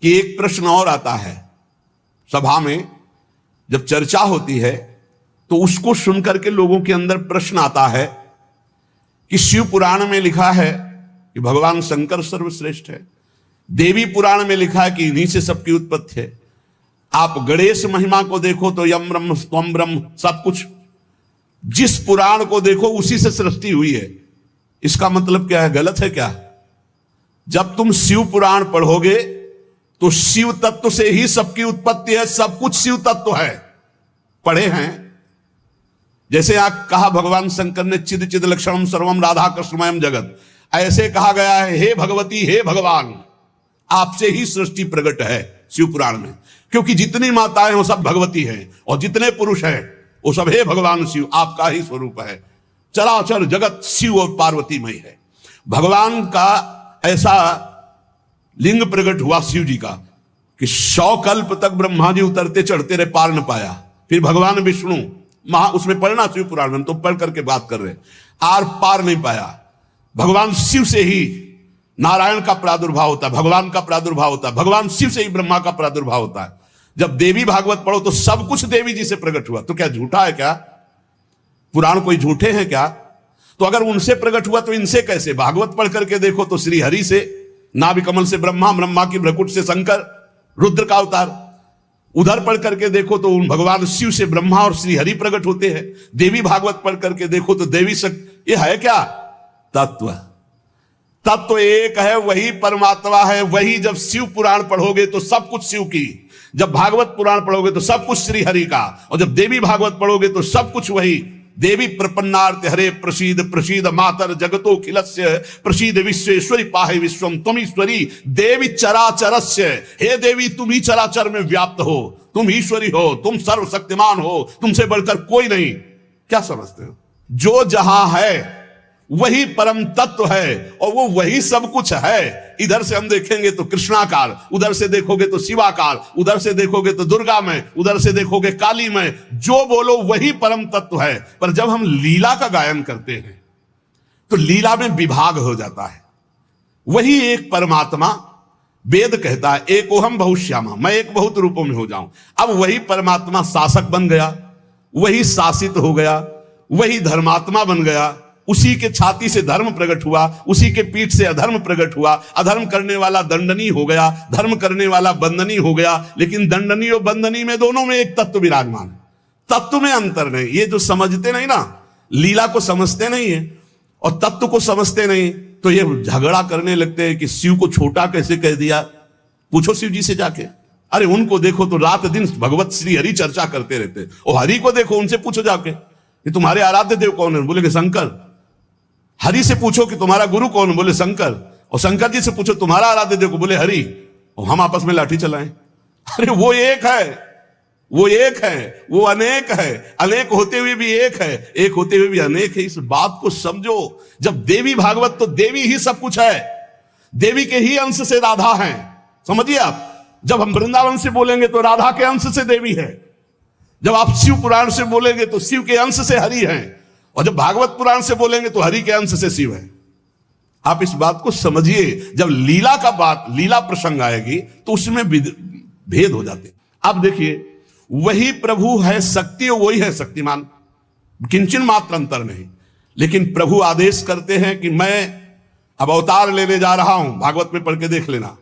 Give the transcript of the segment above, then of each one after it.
कि एक प्रश्न और आता है सभा में, जब चर्चा होती है तो उसको सुनकर के लोगों के अंदर प्रश्न आता है कि शिव पुराण में लिखा है कि भगवान शंकर सर्वश्रेष्ठ है, देवी पुराण में लिखा है कि इन्हीं से सबकी उत्पत्ति है, आप गणेश महिमा को देखो तो यम ब्रह्म स्वम ब्रह्म, सब कुछ जिस पुराण को देखो उसी से सृष्टि हुई है। इसका मतलब क्या है? गलत है क्या? जब तुम शिव पुराण पढ़ोगे तो शिव तत्व से ही सबकी उत्पत्ति है, सब कुछ शिव तत्व है। पढ़े हैं, जैसे आप कहा भगवान शंकर ने चिद चिद लक्षणम सर्वम राधा कृष्णमयम जगत, ऐसे कहा गया है हे भगवती हे भगवान, आपसे ही सृष्टि प्रकट है शिव पुराण में, क्योंकि जितनी माताएं वो सब भगवती हैं और जितने पुरुष हैं वो सब हे भगवान शिव आपका ही स्वरूप है। चराचर जगत शिव और पार्वतीमय है। भगवान का ऐसा लिंग प्रकट हुआ शिव जी का कि 100 कल्प तक ब्रह्मा जी उतरते चढ़ते रहे, पार न पाया। फिर भगवान विष्णु उसमें पढ़ना शिव पुराण में, तो पढ़ करके बात कर रहे, आर पार नहीं पाया। भगवान शिव से ही नारायण का प्रादुर्भाव होता है, भगवान का प्रादुर्भाव होता है, भगवान शिव से ही ब्रह्मा का प्रादुर्भाव होता है। जब देवी भागवत पढ़ो तो सब कुछ देवी जी से प्रकट हुआ, तो क्या झूठा है क्या? पुराण कोई झूठे हैं क्या? तो अगर उनसे प्रकट हुआ तो इनसे कैसे? भागवत पढ़ करके देखो तो श्री हरि से, नाभि कमल से ब्रह्मा, ब्रह्मा की भ्रकुट से शंकर, रुद्र का अवतार। उधर पढ़ करके देखो तो उन भगवान शिव से ब्रह्मा और श्री हरि प्रकट होते हैं। देवी भागवत पढ़ करके देखो तो देवी शक्ति। ये है क्या? तत्व। तत्व एक है, वही परमात्मा है। वही जब शिव पुराण पढ़ोगे तो सब कुछ शिव की, जब भागवत पुराण पढ़ोगे तो सब कुछ श्री हरि का, और जब देवी भागवत पढ़ोगे तो सब कुछ वही। देवी प्रपन्नार्थ हरे प्रसीद प्रसीद मातर जगतो खिलस्य प्रसीद विश्वेश्वरी पाहे विश्वम त्वमीश्वरी देवी चराचरस्य। हे देवी तुम ही चराचर में व्याप्त हो, तुम ईश्वरी हो, तुम सर्वशक्तिमान हो, तुमसे बढ़कर कोई नहीं। क्या समझते हो? जो जहां है वही परम तत्व है और वो वही सब कुछ है। इधर से हम देखेंगे तो कृष्णाकार, उधर से देखोगे तो शिवाकार, उधर से देखोगे तो दुर्गा में, उधर से देखोगे काली में। जो बोलो वही परम तत्व है। पर जब हम लीला का गायन करते हैं तो लीला में विभाग हो जाता है। वही एक परमात्मा, वेद कहता है एकोहम बहुश्यामा, मैं एक बहुत रूपों में हो जाऊं। अब वही परमात्मा शासक बन गया, वही शासित हो गया, वही धर्मात्मा बन गया। उसी के छाती से धर्म प्रकट हुआ, उसी के पीठ से अधर्म प्रकट हुआ। अधर्म करने वाला दंडनी हो गया, धर्म करने वाला बंदनी हो गया। लेकिन दंडनी और बंदनी में, दोनों में एक तत्व विराजमान है। तत्व में अंतर नहीं। ये जो समझते नहीं ना, लीला को समझते नहीं है और तत्व को समझते नहीं, तो ये झगड़ा करने लगते हैं कि शिव को छोटा कैसे कह दिया। पूछो शिव जी से जाके। अरे उनको देखो तो रात दिन भगवत श्री हरि चर्चा करते रहते, और हरि को देखो, उनसे पूछो जाके कि तुम्हारे आराध्य देव कौन है, बोले शंकर। हरि से पूछो कि तुम्हारा गुरु कौन है, बोले शंकर। और शंकर जी से पूछो तुम्हारा आराध्य देव को, बोले हरि। और हम आपस में लाठी चलाएं। अरे वो एक है, वो एक है, वो अनेक है। अनेक होते हुए भी एक है, एक होते हुए भी अनेक है। इस बात को समझो। जब देवी भागवत, तो देवी ही सब कुछ है, देवी के ही अंश से राधा है। समझिए आप, जब हम वृंदावन से बोलेंगे तो राधा के अंश से देवी है। जब आप शिव पुराण से बोलेंगे तो शिव के अंश से हरि है, और जब भागवत पुराण से बोलेंगे तो हरि के अंश से शिव है। आप इस बात को समझिए। जब लीला का बात, लीला प्रसंग आएगी तो उसमें भेद हो जाते। अब देखिए, वही प्रभु है शक्ति और वही है शक्तिमान, किंचन मात्र अंतर नहीं। लेकिन प्रभु आदेश करते हैं कि मैं अब अवतार लेने जा रहा हूं। भागवत में पढ़ के देख लेना।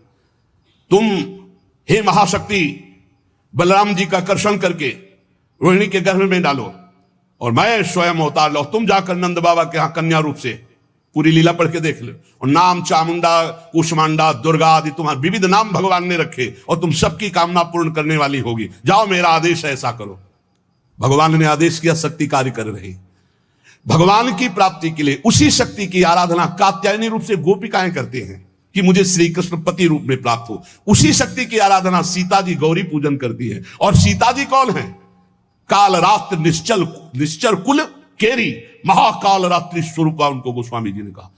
तुम हे महाशक्ति बलराम जी का कर्षण करके रोहिणी के गर्भ में डालो, और मैं स्वयं अवतार लो। तुम जाकर नंद बाबा के यहां कन्या रूप से पूरी लीला पढ़ के देख लो। और नाम चामुंडा, कुष्मांडा, दुर्गा आदि तुम्हारे विविध नाम भगवान ने रखे, और तुम सबकी कामना पूर्ण करने वाली होगी। जाओ, मेरा आदेश है, ऐसा करो। भगवान ने आदेश किया, शक्ति कार्य कर रही। भगवान की प्राप्ति के लिए उसी शक्ति की आराधना कात्यायनी रूप से गोपिकाएं करते हैं कि मुझे श्री कृष्ण पति रूप में प्राप्त हो। उसी शक्ति की आराधना सीता जी गौरी पूजन करती है। और सीता जी कौन है? काल रात्रि निश्चर कुल केरी, महाकाल रात्रि स्वरूपा उनको गोस्वामी जी ने कहा।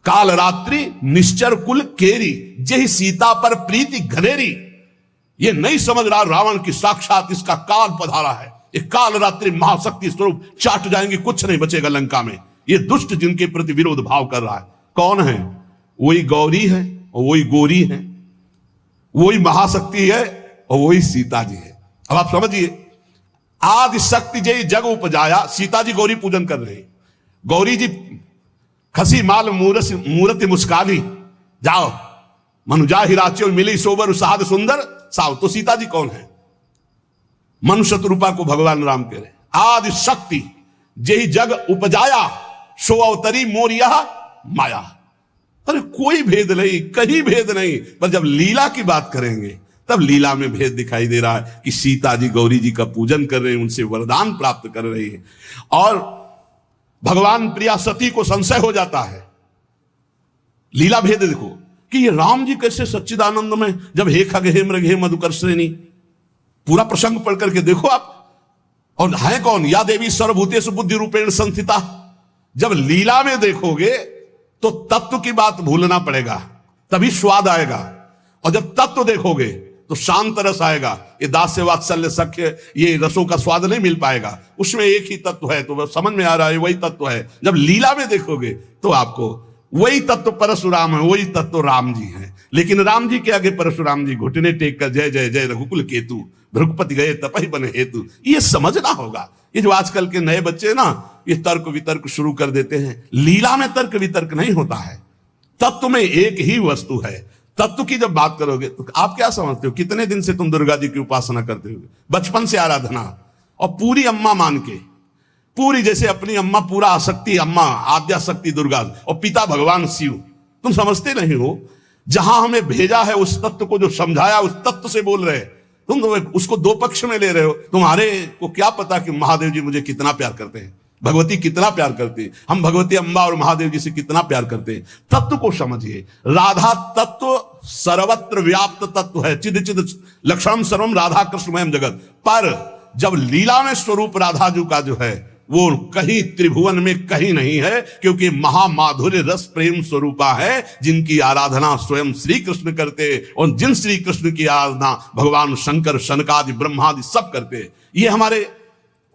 काल रात्रि निश्चर कुल केरी, जय सीता पर प्रीति घनेरी। ये नहीं समझ रहा रावण की साक्षात इसका काल पधारा है। ये काल रात्रि महाशक्ति स्वरूप चाट जाएंगे, कुछ नहीं बचेगा लंका में। ये दुष्ट जिनके प्रति विरोध भाव कर रहा है, कौन है? वही गौरी है और वही गोरी है। वही महाशक्ति है और वही सीता जी है। अब आप समझिए, आदि शक्ति जय जग उपजाया, सीता जी गौरी पूजन कर रहे हैं। गौरी जी खसी माल मूर्ति मुस्कानी, जाओ मनुजा हिराच्यो मिली सोबर साध सुंदर साव। तो सीता जी कौन है? मनुष्य रूपा को भगवान राम कह रहे। आदि शक्ति जय जग उपजाया, सो अवतरी मोरिया माया। अरे कोई भेद नहीं, कहीं भेद नहीं। पर जब लीला की बात करेंगे तब लीला में भेद दिखाई दे रहा है कि सीता जी गौरी जी का पूजन कर रहे हैं, उनसे वरदान प्राप्त कर रही हैं। और भगवान प्रिया सती को संशय हो जाता है। लीला भेद देखो कि ये राम जी कैसे सच्चिदानंद में, जब हे खग हे मृग हे मधुकर्षिणी, पूरा प्रसंग पढ़ करके देखो आप। और है कौन? या देवी सर्वभूतेषु बुद्धि रूपेण संस्थिता। जब लीला में देखोगे तो तत्व की बात भूलना पड़ेगा, तभी स्वाद आएगा। और जब तत्व देखोगे तो शांत रस आएगा। ये दास्य वात्सल्य सख्य, ये रसों का स्वाद नहीं मिल पाएगा। उसमें एक ही तत्व है, तो समझ में आ रहा है वही तत्व है। जब लीला में देखोगे तो आपको वही तत्व परशुराम है, वही तत्व राम जी है। लेकिन राम जी के आगे परशुराम जी घुटने टेक कर जय जय जय रघुकुल केतु, भृगुपति गए तपहि बने हेतु, ये समझना होगा। ये जो आजकल के नए बच्चे ना, ये तर्क वितर्क शुरू कर देते हैं। लीला में तर्क वितर्क नहीं होता है, तत्व में एक ही वस्तु है। तत्व की जब बात करोगे तो आप क्या समझते हो? कितने दिन से तुम दुर्गा जी की उपासना करते हो? बचपन से आराधना, और पूरी अम्मा मान के, पूरी जैसे अपनी अम्मा, पूरा आसक्ति अम्मा, आद्या शक्ति दुर्गा, और पिता भगवान शिव। तुम समझते नहीं हो, जहां हमें भेजा है उस तत्व को, जो समझाया उस तत्व से बोल रहे। तुम तो उसको दो पक्ष में ले रहे हो। तुम्हारे को क्या पता कि महादेव जी मुझे कितना प्यार करते हैं, भगवती कितना प्यार करती है, हम भगवती अम्बा और महादेव जी से कितना प्यार करते हैं। तत्व को समझिए। राधा तत्व सर्वत्र व्याप्त तत्व है, चिद चिद लक्षणम सर्वम राधा कृष्णमयम जगत। पर जब लीला में स्वरूप राधा जी का जो है वो कहीं त्रिभुवन में कहीं नहीं है, क्योंकि महामाधुर्य रस प्रेम स्वरूपा है, जिनकी आराधना स्वयं श्री कृष्ण करते, और जिन श्री कृष्ण की आराधना भगवान शंकर, शनकादि, ब्रह्मादि सब करते। ये हमारे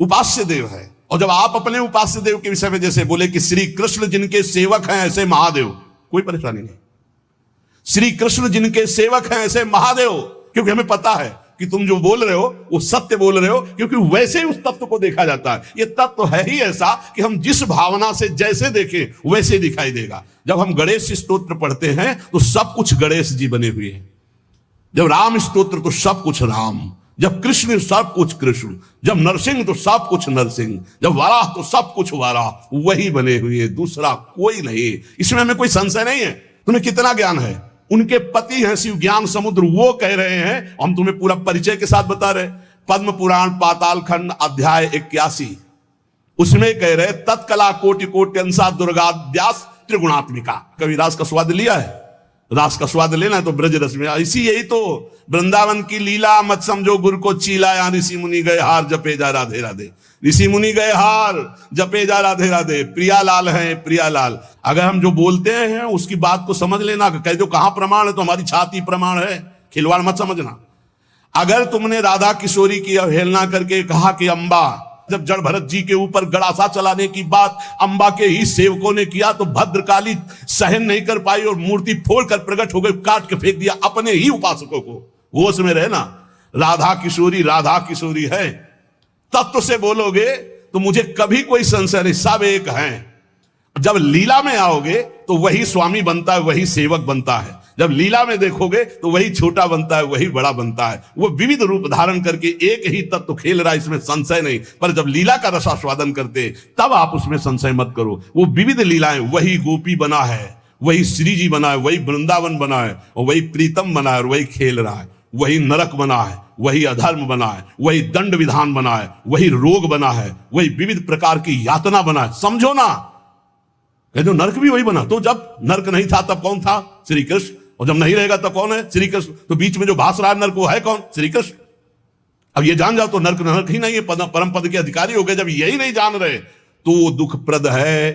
उपास्य देव है। और जब आप अपने उपास्य देव के विषय में जैसे बोले कि श्री कृष्ण जिनके सेवक हैं ऐसे महादेव, कोई परेशानी नहीं। श्री कृष्ण जिनके सेवक हैं ऐसे महादेव, क्योंकि हमें पता है कि तुम जो बोल रहे हो वो सत्य बोल रहे हो, क्योंकि वैसे ही उस तत्व को देखा जाता है। ये तत्व है ही ऐसा कि हम जिस भावना से जैसे देखें वैसे दिखाई देगा। जब हम गणेश स्तोत्र पढ़ते हैं तो सब कुछ गणेश जी बने हुए हैं। जब राम स्तोत्र तो सब कुछ राम, जब कृष्ण सब कुछ कृष्ण, जब नरसिंह तो सब कुछ नरसिंह, जब वाराह तो सब कुछ वाराह, वही बने हुए, दूसरा कोई नहीं। इसमें हमें कोई संशय नहीं है। तुम्हें कितना ज्ञान है? उनके पति हैं शिव ज्ञान समुद्र, वो कह रहे हैं, हम तुम्हें पूरा परिचय के साथ बता रहे। पद्म पुराण पाताल खंड अध्याय 81, उसमें कह रहे तत्कला कोटि कोट्यंसा दुर्गाद्यास त्रिगुणात्मिका। कभी रास का स्वाद लिया है? रास का स्वाद लेना है तो ब्रज रस में। इसी यही तो वृंदावन की लीला, मत समझो गुरु को चीला, यहाँ ऋषि मुनि गए हार जपे जा राधे राधे। ऋषि मुनि गए हार जपे जा राधे राधे। प्रियालाल है प्रियालाल। अगर हम जो बोलते हैं उसकी बात को समझ लेना, कह दो कहां प्रमाण है तो हमारी छाती प्रमाण है, खिलवाड़ मत समझना। अगर तुमने राधा किशोरी की अवहेलना करके कहा कि अम्बा, जब जड़ भरत जी के ऊपर गड़ासा चलाने की बात अंबा के ही सेवकों ने किया तो भद्रकाली सहन नहीं कर पाई और मूर्ति फोड़कर प्रकट हो गई, काट के फेंक दिया अपने ही उपासकों को। होश में रहना, राधा किशोरी है। तत्व से बोलोगे तो मुझे कभी कोई संशय नहीं, सब एक हैं। जब लीला में आओगे तो वही स्वामी बनता है, वही सेवक बनता है। जब लीला में देखोगे तो वही छोटा बनता है, वही बड़ा बनता है। वो विविध रूप धारण करके एक ही तत्व खेल रहा है, इसमें संशय नहीं। पर जब लीला का रसास्वादन करते तब आप उसमें संशय मत करो। वो विविध लीलाएं, वही गोपी बना है, वही श्री जी बना है, वही वृंदावन बना है, और वही प्रीतम बना है, और वही खेल रहा है। वही नरक बना है, वही अधर्म बना है, वही दंड विधान बना है, वही रोग बना है, वही विविध प्रकार की यातना बना है। समझो ना, जो नरक भी वही बना। तो जब नरक नहीं था तब कौन था? श्री कृष्ण। और जब नहीं रहेगा तब कौन है? श्री कृष्ण। तो बीच में जो भास रहा है नरक वो है कौन? श्री कृष्ण। अब ये जान जाओ तो नरक नरक ही नहीं है, परम पद के अधिकारी हो गए। जब यही नहीं जान रहे तो वो दुखप्रद है,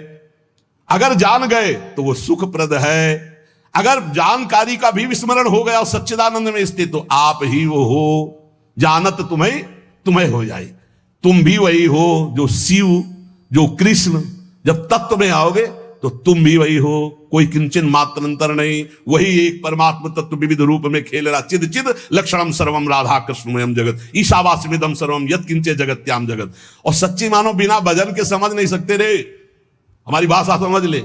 अगर जान गए तो वो सुखप्रद है। अगर जानकारी का भी विस्मरण हो गया और सच्चिदानंद में स्थित तो आप ही वो हो, जानत तुम्हें हो जाए। तुम भी वही हो जो शिव, जो कृष्ण। जब तत्व में आओगे तो तुम भी वही हो, कोई किंचन मात्र अंतर नहीं, वही एक परमात्मा तत्व विविध रूप में खेल रहा। चिद चिद लक्षणम सर्वम राधा कृष्णमयम जगत ईशावास्यमिदम सर्वम यत् किंचे जगत्याम जगत। और सच्ची मानो बिना भजन के समझ नहीं सकते रे, हमारी भाषा समझ ले।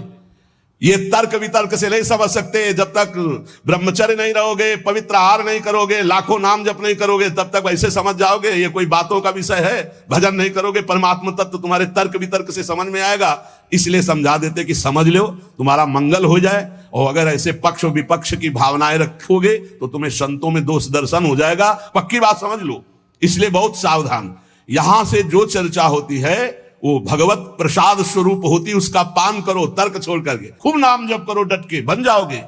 ये तर्क वितर्क से नहीं समझ सकते। जब तक ब्रह्मचर्य नहीं रहोगे, पवित्र आहार नहीं करोगे, लाखों नाम जप नहीं करोगे, तब तक वैसे समझ जाओगे ये कोई बातों का विषय है। भजन नहीं करोगे, परमात्मा तत्व तुम्हारे तर्क वितर्क से समझ में आएगा। इसलिए समझा देते कि समझ लो, तुम्हारा मंगल हो जाए। और अगर ऐसे पक्ष विपक्ष की भावनाएं रखोगे तो तुम्हें संतों में दोष दर्शन हो जाएगा, पक्की बात समझ लो। इसलिए बहुत सावधान। यहां से जो चर्चा होती है वो भगवत प्रसाद स्वरूप होती, उसका पान करो तर्क छोड़ करके, खूब नाम जप करो, डट के बन जाओगे।